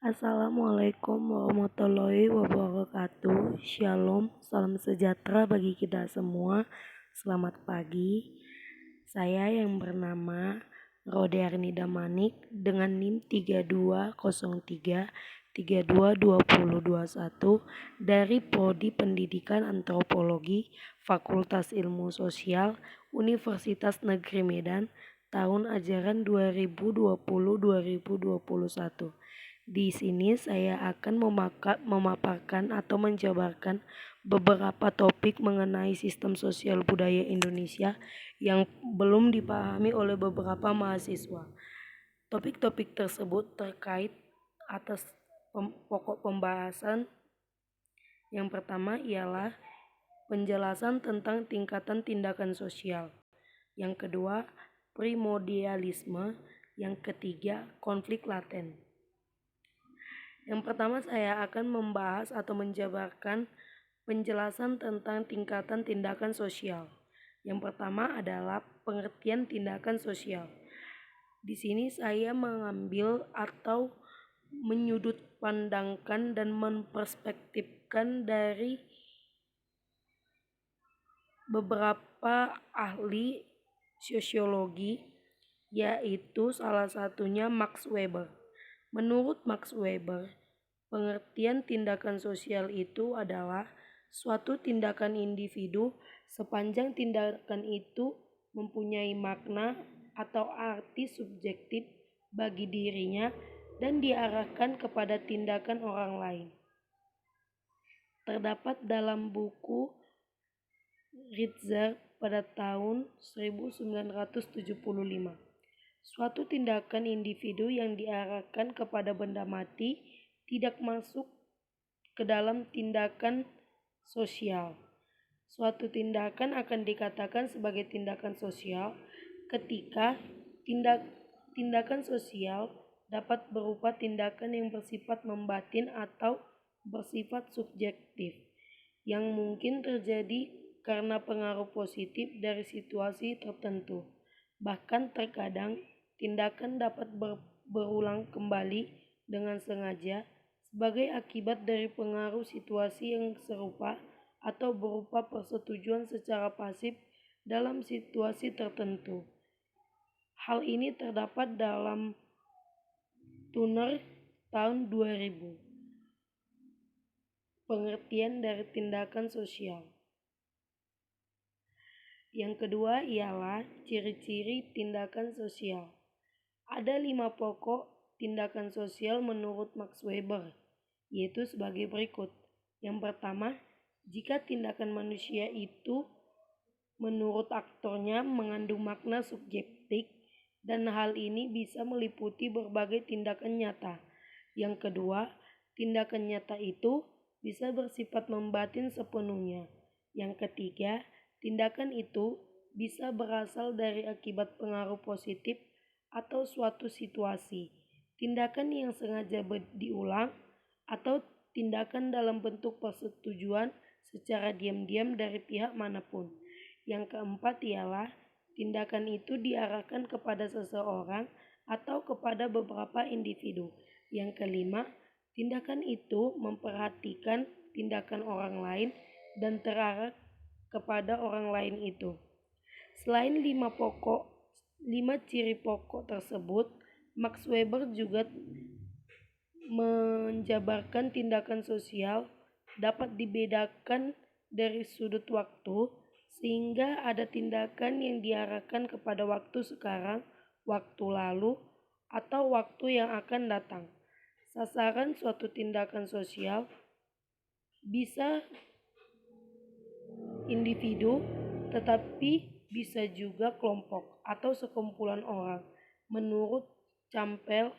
Assalamualaikum warahmatullahi wabarakatuh. Shalom, salam sejahtera bagi kita semua. Selamat pagi. Saya yang bernama Rode Arnida Manik dengan NIM 3203 322021 dari Prodi Pendidikan Antropologi Fakultas Ilmu Sosial Universitas Negeri Medan tahun ajaran 2020-2021. Di sini saya akan memaparkan atau menjabarkan beberapa topik mengenai sistem sosial budaya Indonesia yang belum dipahami oleh beberapa mahasiswa. Topik-topik tersebut terkait atas pokok pembahasan. Yang pertama ialah penjelasan tentang tingkatan tindakan sosial. Yang kedua, primordialisme. Yang ketiga, konflik laten. Yang pertama saya akan membahas atau menjabarkan penjelasan tentang tingkatan tindakan sosial. Yang pertama adalah pengertian tindakan sosial. Di sini saya mengambil atau menyudut pandangkan dan memperspektifkan dari beberapa ahli sosiologi, yaitu salah satunya Max Weber. Menurut Max Weber, pengertian tindakan sosial itu adalah suatu tindakan individu sepanjang tindakan itu mempunyai makna atau arti subjektif bagi dirinya dan diarahkan kepada tindakan orang lain. Terdapat dalam buku Ritzer pada tahun 1975. Suatu tindakan individu yang diarahkan kepada benda mati tidak masuk ke dalam tindakan sosial. Suatu tindakan akan dikatakan sebagai tindakan sosial ketika tindakan sosial dapat berupa tindakan yang bersifat membatin atau bersifat subjektif, yang mungkin terjadi karena pengaruh positif dari situasi tertentu. Bahkan terkadang tindakan dapat berulang kembali dengan sengaja sebagai akibat dari pengaruh situasi yang serupa atau berupa persetujuan secara pasif dalam situasi tertentu. Hal ini terdapat dalam Turner tahun 2000. Pengertian dari tindakan sosial. Yang kedua ialah ciri-ciri tindakan sosial. Ada 5 pokok tindakan sosial menurut Max Weber, yaitu sebagai berikut. Yang pertama, jika tindakan manusia itu menurut aktornya mengandung makna subjektif dan hal ini bisa meliputi berbagai tindakan nyata. Yang kedua, tindakan nyata itu bisa bersifat membatin sepenuhnya. Yang ketiga, tindakan itu bisa berasal dari akibat pengaruh positif atau suatu situasi, tindakan yang sengaja diulang, atau tindakan dalam bentuk persetujuan secara diam-diam dari pihak manapun. Yang keempat ialah tindakan itu diarahkan kepada seseorang atau kepada beberapa individu. Yang kelima, tindakan itu memperhatikan tindakan orang lain dan terarah kepada orang lain itu. Selain 5 ciri pokok tersebut, Max Weber juga menjabarkan tindakan sosial dapat dibedakan dari sudut waktu, sehingga ada tindakan yang diarahkan kepada waktu sekarang, waktu lalu, atau waktu yang akan datang. Sasaran suatu tindakan sosial bisa individu, tetapi bisa juga kelompok atau sekumpulan orang. Menurut Campbell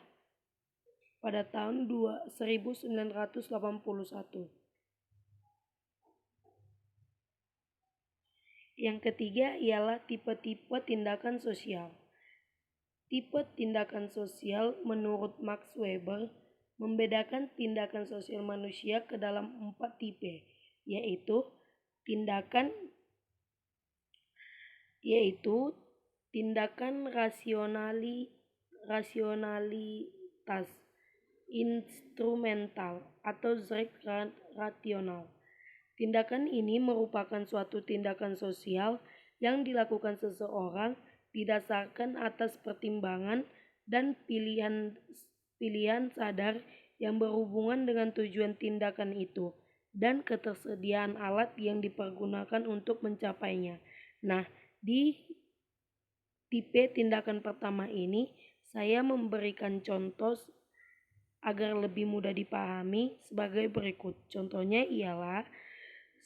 pada tahun 1981. Yang ketiga ialah tipe-tipe tindakan sosial. Tipe tindakan sosial menurut Max Weber membedakan tindakan sosial manusia ke dalam 4 tipe, yaitu tindakan rasionalitas, instrumental atau rasional. Tindakan ini merupakan suatu tindakan sosial yang dilakukan seseorang didasarkan atas pertimbangan dan pilihan sadar yang berhubungan dengan tujuan tindakan itu dan ketersediaan alat yang dipergunakan untuk mencapainya. Nah, di tipe tindakan pertama ini saya memberikan contoh agar lebih mudah dipahami sebagai berikut. Contohnya ialah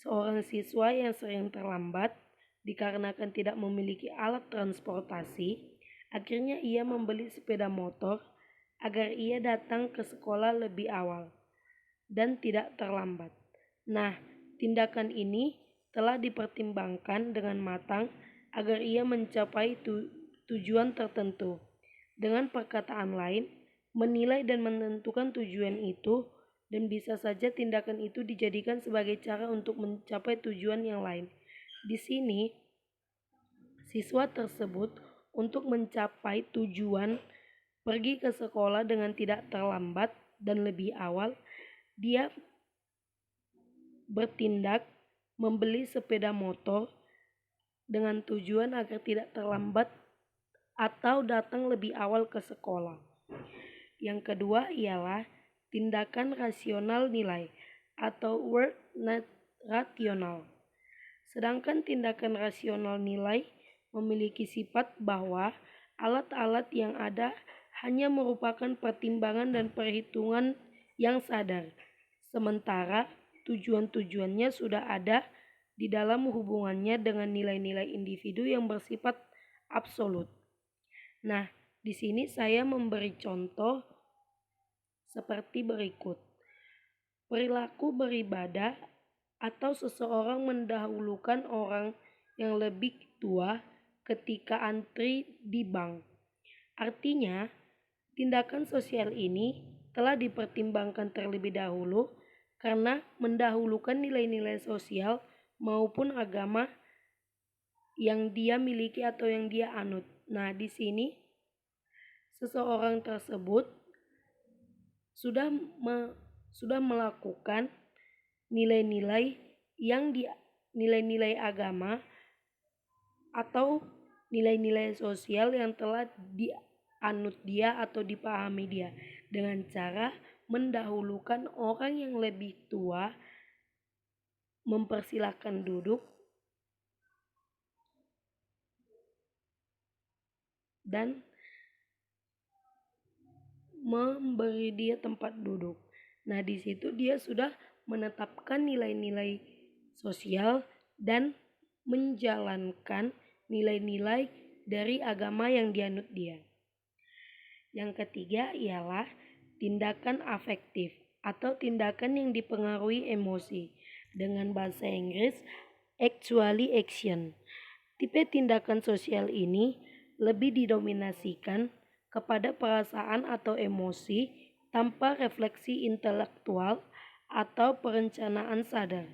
seorang siswa yang sering terlambat dikarenakan tidak memiliki alat transportasi, akhirnya ia membeli sepeda motor agar ia datang ke sekolah lebih awal dan tidak terlambat. Nah, tindakan ini telah dipertimbangkan dengan matang agar ia mencapai tujuan tertentu. Dengan perkataan lain, menilai dan menentukan tujuan itu, dan bisa saja tindakan itu dijadikan sebagai cara untuk mencapai tujuan yang lain. Di sini, siswa tersebut untuk mencapai tujuan pergi ke sekolah dengan tidak terlambat dan lebih awal, dia bertindak membeli sepeda motor dengan tujuan agar tidak terlambat atau datang lebih awal ke sekolah. Yang kedua ialah tindakan rasional nilai atau word rasional. Sedangkan tindakan rasional nilai memiliki sifat bahwa alat-alat yang ada hanya merupakan pertimbangan dan perhitungan yang sadar, sementara tujuan-tujuannya sudah ada di dalam hubungannya dengan nilai-nilai individu yang bersifat absolut. Nah, di sini saya memberi contoh seperti berikut. Perilaku beribadah atau seseorang mendahulukan orang yang lebih tua ketika antri di bank. Artinya, tindakan sosial ini telah dipertimbangkan terlebih dahulu karena mendahulukan nilai-nilai sosial maupun agama yang dia miliki atau yang dia anut. Nah, di sini seseorang tersebut sudah melakukan nilai-nilai nilai-nilai agama atau nilai-nilai sosial yang telah dianut dia atau dipahami dia dengan cara mendahulukan orang yang lebih tua, mempersilahkan duduk, dan memberi dia tempat duduk. Nah, di situ dia sudah menetapkan nilai-nilai sosial dan menjalankan nilai-nilai dari agama yang dianut dia. Yang ketiga ialah tindakan afektif atau tindakan yang dipengaruhi emosi. Dengan bahasa Inggris, actually action. Tipe tindakan sosial ini lebih didominasikan kepada perasaan atau emosi tanpa refleksi intelektual atau perencanaan sadar.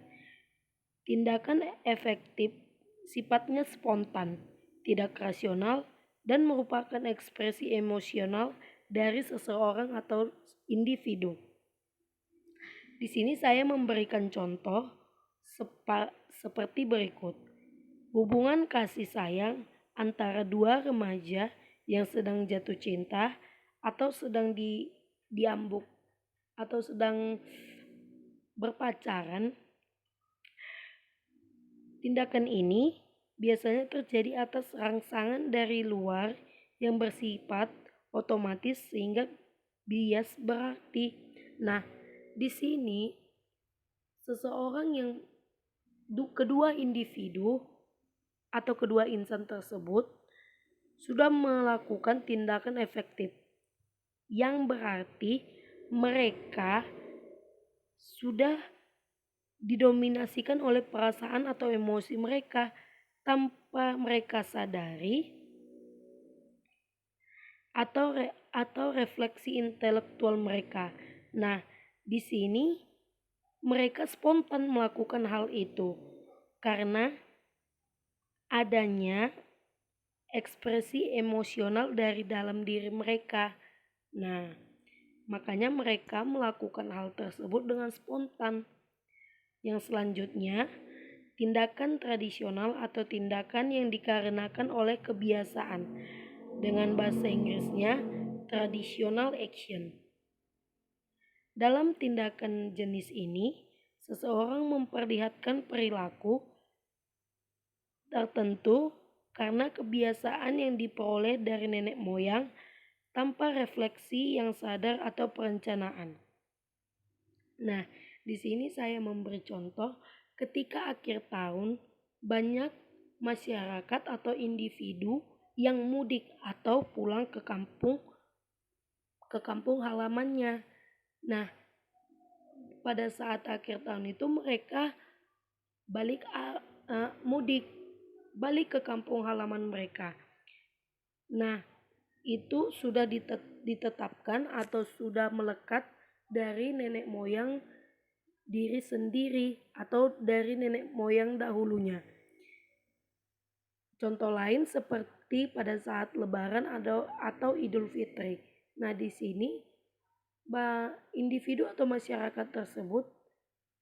Tindakan efektif sifatnya spontan, tidak rasional, dan merupakan ekspresi emosional dari seseorang atau individu. Di sini saya memberikan contoh seperti berikut. Hubungan kasih sayang antara dua remaja yang sedang jatuh cinta atau sedang diambuk atau sedang berpacaran. Tindakan ini biasanya terjadi atas rangsangan dari luar yang bersifat otomatis sehingga bias berarti. Nah, di sini seseorang yang kedua individu atau kedua insan tersebut sudah melakukan tindakan efektif yang berarti mereka sudah didominasikan oleh perasaan atau emosi mereka tanpa mereka sadari atau refleksi intelektual mereka. Nah, di sini mereka spontan melakukan hal itu karena adanya ekspresi emosional dari dalam diri mereka. Nah, Makanya mereka melakukan hal tersebut dengan spontan. Yang selanjutnya, tindakan tradisional atau tindakan yang dikarenakan oleh kebiasaan. Dengan bahasa Inggrisnya, traditional action. Dalam tindakan jenis ini, seseorang memperlihatkan perilaku tertentu karena kebiasaan yang diperoleh dari nenek moyang tanpa refleksi yang sadar atau perencanaan. Nah, di sini saya memberi contoh ketika akhir tahun banyak masyarakat atau individu yang mudik atau pulang ke kampung halamannya. Nah, pada saat akhir tahun itu mereka mudik balik ke kampung halaman mereka. Nah, itu sudah ditetapkan atau sudah melekat dari nenek moyang diri sendiri atau dari nenek moyang dahulunya. Contoh lain seperti pada saat Lebaran atau Idul Fitri. Nah, di sini individu atau masyarakat tersebut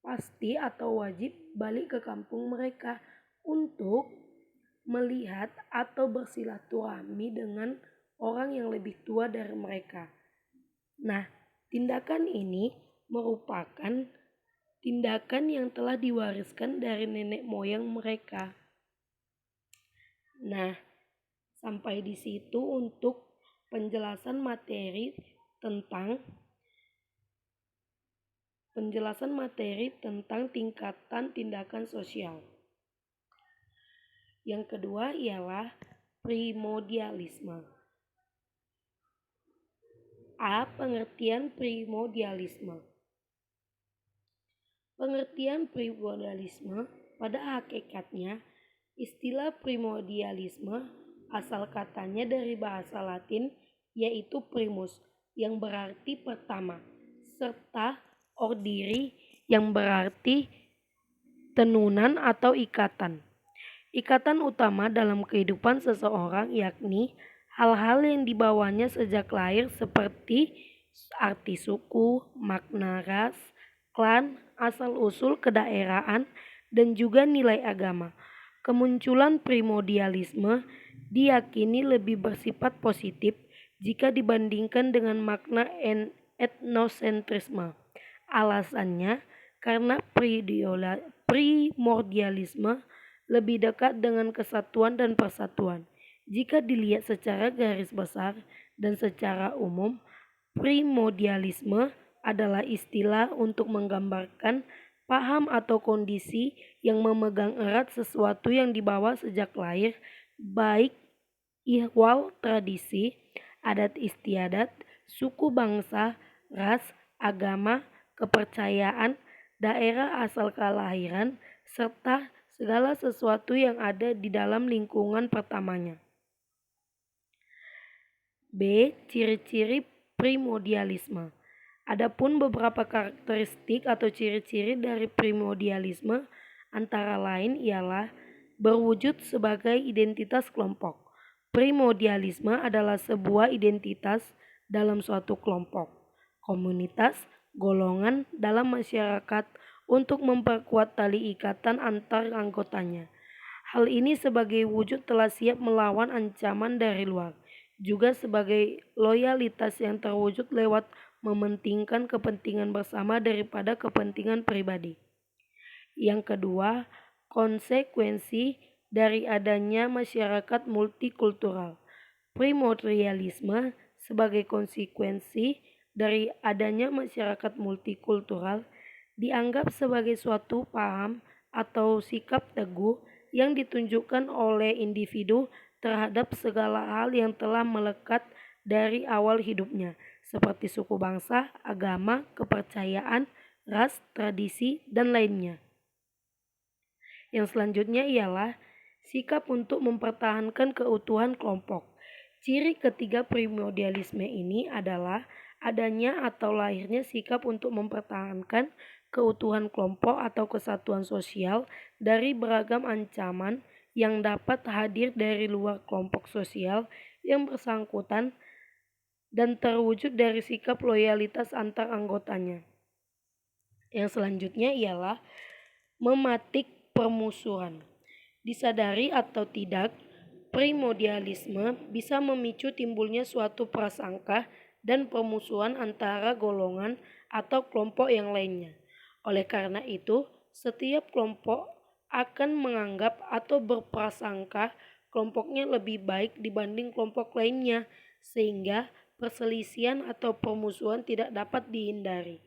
pasti atau wajib balik ke kampung mereka untuk melihat atau bersilaturahmi dengan orang yang lebih tua dari mereka. Nah, tindakan ini merupakan tindakan yang telah diwariskan dari nenek moyang mereka. Nah, sampai di situ untuk penjelasan materi tentang tingkatan tindakan sosial. Yang kedua ialah primordialisme. A. Pengertian primordialisme. Pengertian primordialisme pada hakikatnya, istilah primordialisme asal katanya dari bahasa Latin yaitu primus yang berarti pertama, serta ordiri yang berarti tenunan atau ikatan. Ikatan utama dalam kehidupan seseorang yakni hal-hal yang dibawanya sejak lahir seperti arti suku, makna ras, klan, asal-usul kedaerahan, dan juga nilai agama. Kemunculan primordialisme diyakini lebih bersifat positif jika dibandingkan dengan makna etnosentrisme. Alasannya karena primordialisme lebih dekat dengan kesatuan dan persatuan. Jika dilihat secara garis besar dan secara umum, primordialisme adalah istilah untuk menggambarkan paham atau kondisi yang memegang erat sesuatu yang dibawa sejak lahir, baik ihwal tradisi, adat istiadat, suku bangsa, ras, agama, kepercayaan, daerah asal kelahiran, serta segala sesuatu yang ada di dalam lingkungan pertamanya. B. Ciri-ciri primordialisme. Adapun beberapa karakteristik atau ciri-ciri dari primordialisme antara lain ialah berwujud sebagai identitas kelompok. Primordialisme adalah sebuah identitas dalam suatu kelompok, komunitas, golongan dalam masyarakat untuk memperkuat tali ikatan antar anggotanya. Hal ini sebagai wujud telah siap melawan ancaman dari luar, juga sebagai loyalitas yang terwujud lewat mementingkan kepentingan bersama daripada kepentingan pribadi. Yang kedua, konsekuensi dari adanya masyarakat multikultural. Primordialisme sebagai konsekuensi dari adanya masyarakat multikultural dianggap sebagai suatu paham atau sikap teguh yang ditunjukkan oleh individu terhadap segala hal yang telah melekat dari awal hidupnya, seperti suku bangsa, agama, kepercayaan, ras, tradisi, dan lainnya. Yang selanjutnya ialah sikap untuk mempertahankan keutuhan kelompok. Ciri ketiga primordialisme ini adalah adanya atau lahirnya sikap untuk mempertahankan keutuhan kelompok atau kesatuan sosial dari beragam ancaman yang dapat hadir dari luar kelompok sosial yang bersangkutan dan terwujud dari sikap loyalitas antar anggotanya. Yang selanjutnya ialah mematik permusuhan. Disadari atau tidak, primordialisme bisa memicu timbulnya suatu prasangka dan permusuhan antara golongan atau kelompok yang lainnya. Oleh karena itu, setiap kelompok akan menganggap atau berprasangka kelompoknya lebih baik dibanding kelompok lainnya, sehingga perselisihan atau permusuhan tidak dapat dihindari.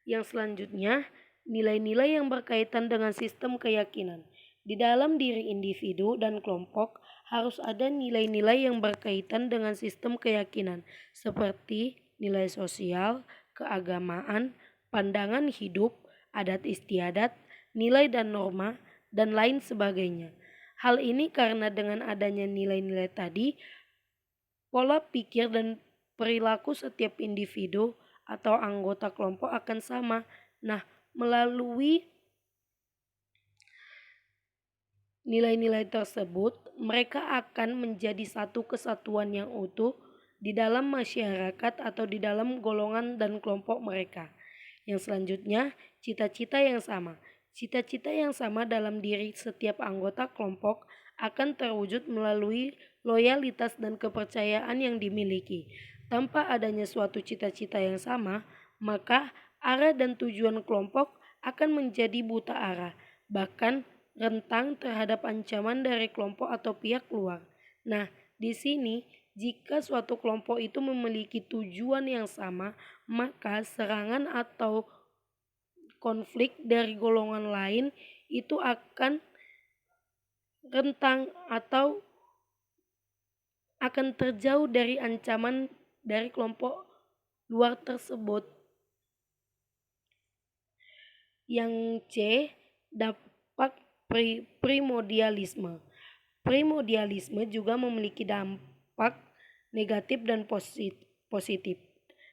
Yang selanjutnya, nilai-nilai yang berkaitan dengan sistem keyakinan. Di dalam diri individu dan kelompok harus ada nilai-nilai yang berkaitan dengan sistem keyakinan, seperti nilai sosial, keagamaan, pandangan hidup, adat istiadat, nilai dan norma, dan lain sebagainya. Hal ini karena dengan adanya nilai-nilai tadi, pola pikir dan perilaku setiap individu atau anggota kelompok akan sama. Nah, melalui nilai-nilai tersebut, mereka akan menjadi satu kesatuan yang utuh di dalam masyarakat atau di dalam golongan dan kelompok mereka. Yang selanjutnya, cita-cita yang sama. Cita-cita yang sama dalam diri setiap anggota kelompok akan terwujud melalui loyalitas dan kepercayaan yang dimiliki. Tanpa adanya suatu cita-cita yang sama, maka arah dan tujuan kelompok akan menjadi buta arah, bahkan rentang terhadap ancaman dari kelompok atau pihak luar. Nah, di sini jika suatu kelompok itu memiliki tujuan yang sama, maka serangan atau konflik dari golongan lain itu akan rentang atau akan terjauh dari ancaman dari kelompok luar tersebut. Yang C, dampak primordialisme. Primordialisme juga memiliki dampak negatif dan positif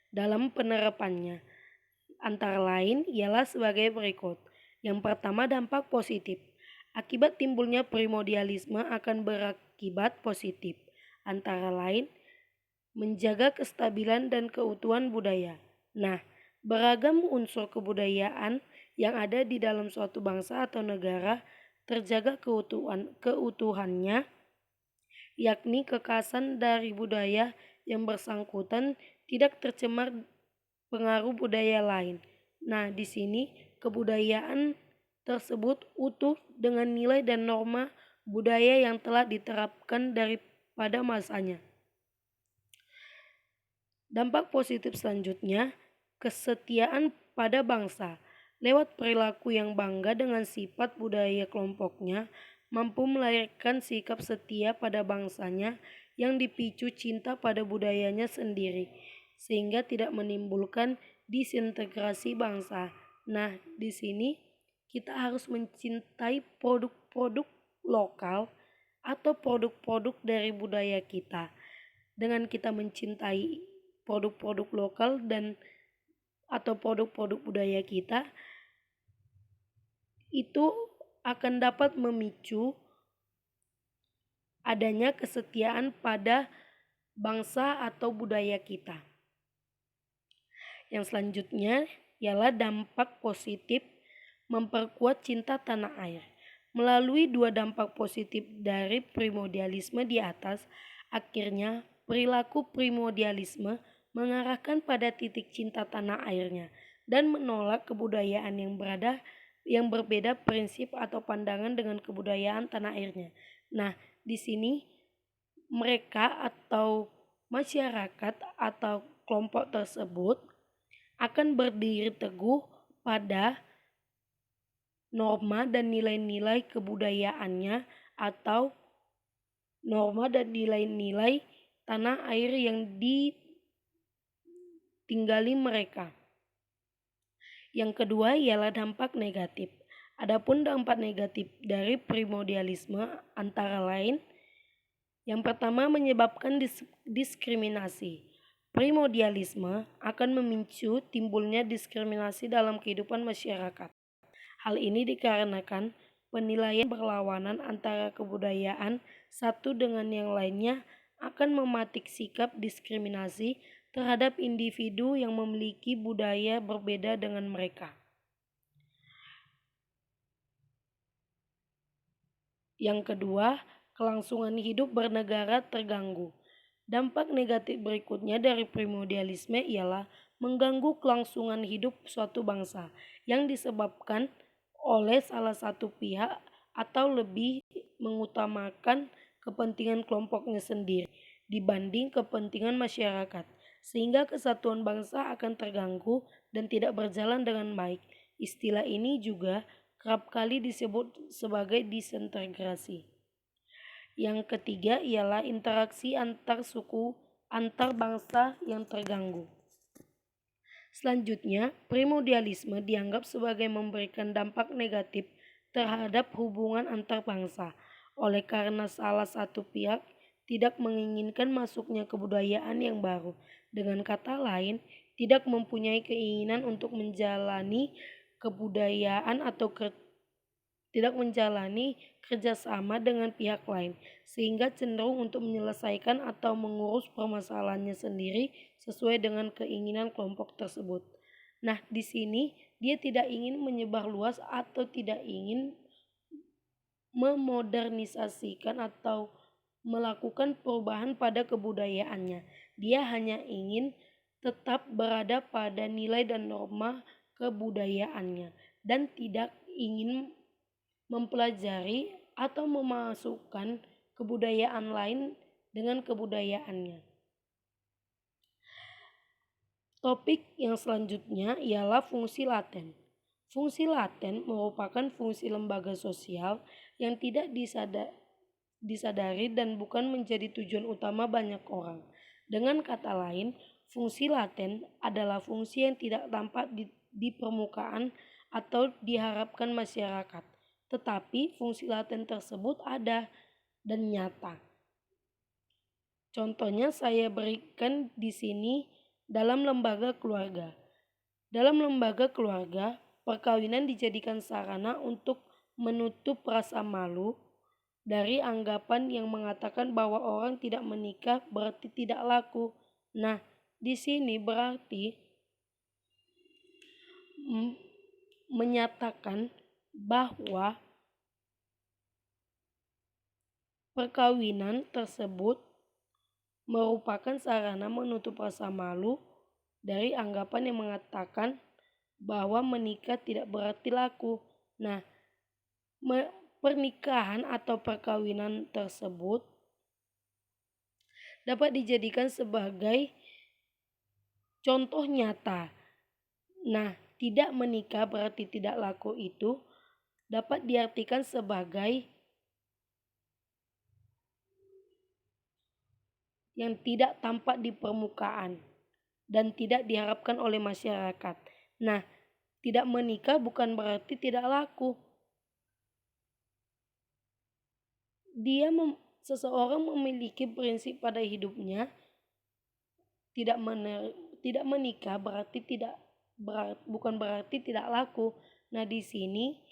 dalam penerapannya. Antara lain ialah sebagai berikut. Yang pertama, dampak positif. Akibat timbulnya primordialisme akan berakibat positif. Antara lain, menjaga kestabilan dan keutuhan budaya. Nah, beragam unsur kebudayaan yang ada di dalam suatu bangsa atau negara terjaga keutuhannya, yakni kekhasan dari budaya yang bersangkutan tidak tercemar pengaruh budaya lain. Nah, di sini kebudayaan tersebut utuh dengan nilai dan norma budaya yang telah diterapkan daripada masanya. Dampak positif selanjutnya, kesetiaan pada bangsa. Lewat perilaku yang bangga dengan sifat budaya kelompoknya, mampu melahirkan sikap setia pada bangsanya yang dipicu cinta pada budayanya sendiri, sehingga tidak menimbulkan disintegrasi bangsa. Nah, di sini kita harus mencintai produk-produk lokal atau produk-produk dari budaya kita. Dengan kita mencintai produk-produk lokal dan atau produk-produk budaya kita, itu akan dapat memicu adanya kesetiaan pada bangsa atau budaya kita. Yang selanjutnya ialah dampak positif memperkuat cinta tanah air. Melalui dua dampak positif dari primordialisme di atas, akhirnya perilaku primordialisme mengarahkan pada titik cinta tanah airnya dan menolak kebudayaan yang berbeda prinsip atau pandangan dengan kebudayaan tanah airnya. Nah, di sini mereka atau masyarakat atau kelompok tersebut akan berdiri teguh pada norma dan nilai-nilai kebudayaannya atau norma dan nilai-nilai tanah air yang ditinggali mereka. Yang kedua ialah dampak negatif. Adapun dampak negatif dari primordialisme antara lain, yang pertama menyebabkan diskriminasi. Primordialisme akan memicu timbulnya diskriminasi dalam kehidupan masyarakat. Hal ini dikarenakan penilaian berlawanan antara kebudayaan satu dengan yang lainnya akan mematik sikap diskriminasi terhadap individu yang memiliki budaya berbeda dengan mereka. Yang kedua, kelangsungan hidup bernegara terganggu. Dampak negatif berikutnya dari primordialisme ialah mengganggu kelangsungan hidup suatu bangsa yang disebabkan oleh salah satu pihak atau lebih mengutamakan kepentingan kelompoknya sendiri dibanding kepentingan masyarakat, sehingga kesatuan bangsa akan terganggu dan tidak berjalan dengan baik. Istilah ini juga kerap kali disebut sebagai disintegrasi. Yang ketiga ialah interaksi antar suku, antar bangsa yang terganggu. Selanjutnya, primordialisme dianggap sebagai memberikan dampak negatif terhadap hubungan antar bangsa, oleh karena salah satu pihak tidak menginginkan masuknya kebudayaan yang baru. Dengan kata lain, tidak mempunyai keinginan untuk menjalani kebudayaan atau tidak menjalani kerjasama dengan pihak lain, sehingga cenderung untuk menyelesaikan atau mengurus permasalahannya sendiri sesuai dengan keinginan kelompok tersebut. Nah, di sini dia tidak ingin menyebar luas atau tidak ingin memodernisasikan atau melakukan perubahan pada kebudayaannya. Dia hanya ingin tetap berada pada nilai dan norma kebudayaannya dan tidak ingin mempelajari atau memasukkan kebudayaan lain dengan kebudayaannya. Topik yang selanjutnya ialah fungsi laten. Fungsi laten merupakan fungsi lembaga sosial yang tidak disadari dan bukan menjadi tujuan utama banyak orang. Dengan kata lain, fungsi laten adalah fungsi yang tidak tampak di permukaan atau diharapkan masyarakat. Tetapi fungsi laten tersebut ada dan nyata. Contohnya saya berikan di sini dalam lembaga keluarga. Dalam lembaga keluarga, perkawinan dijadikan sarana untuk menutup rasa malu dari anggapan yang mengatakan bahwa orang tidak menikah berarti tidak laku. Nah, di sini berarti menyatakan bahwa perkawinan tersebut merupakan sarana menutup rasa malu dari anggapan yang mengatakan bahwa menikah tidak berarti laku. Nah, pernikahan atau perkawinan tersebut dapat dijadikan sebagai contoh nyata. Nah, tidak menikah berarti tidak laku itu dapat diartikan sebagai yang tidak tampak di permukaan dan tidak diharapkan oleh masyarakat. Nah, tidak menikah bukan berarti tidak laku. Seseorang memiliki prinsip pada hidupnya, tidak menikah bukan berarti tidak laku. Nah, di sini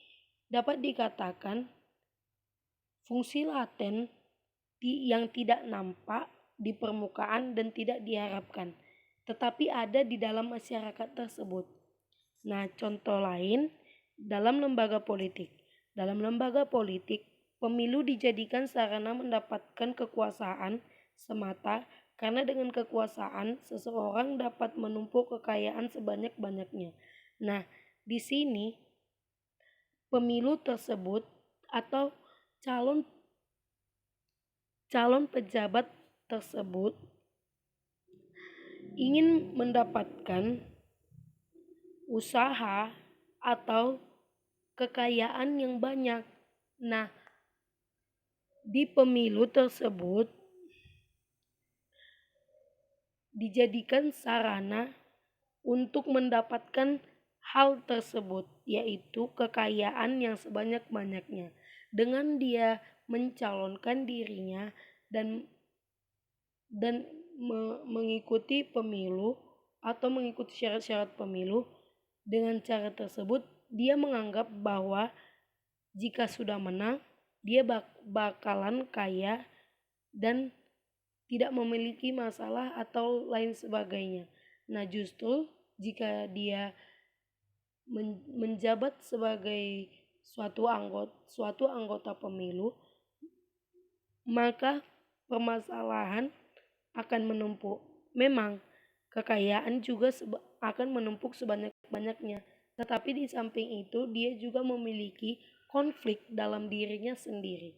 dapat dikatakan fungsi laten yang tidak nampak di permukaan dan tidak diharapkan, tetapi ada di dalam masyarakat tersebut. Nah, contoh lain dalam lembaga politik. Dalam lembaga politik, pemilu dijadikan sarana mendapatkan kekuasaan semata karena dengan kekuasaan seseorang dapat menumpuk kekayaan sebanyak-banyaknya. Nah, di sini pemilu tersebut atau calon pejabat tersebut ingin mendapatkan usaha atau kekayaan yang banyak. Nah, di pemilu tersebut dijadikan sarana untuk mendapatkan hal tersebut, yaitu kekayaan yang sebanyak-banyaknya. Dengan dia mencalonkan dirinya dan mengikuti pemilu atau mengikuti syarat-syarat pemilu, dengan cara tersebut dia menganggap bahwa jika sudah menang dia bakalan kaya dan tidak memiliki masalah atau lain sebagainya. Nah, justru jika dia menjabat sebagai suatu anggota pemilu, maka permasalahan akan menumpuk. Memang kekayaan juga akan menumpuk sebanyak-banyaknya, tetapi di samping itu dia juga memiliki konflik dalam dirinya sendiri.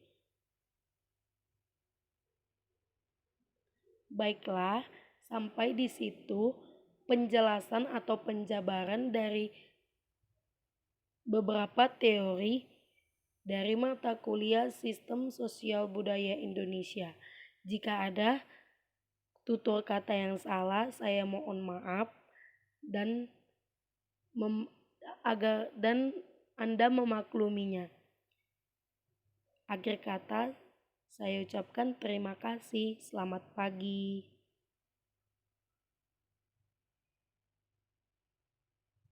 Baiklah, sampai di situ penjelasan atau penjabaran dari beberapa teori dari mata kuliah Sistem Sosial Budaya Indonesia. Jika ada tutur kata yang salah, saya mohon maaf dan dan Anda memakluminya. Akhir kata, saya ucapkan terima kasih. Selamat pagi.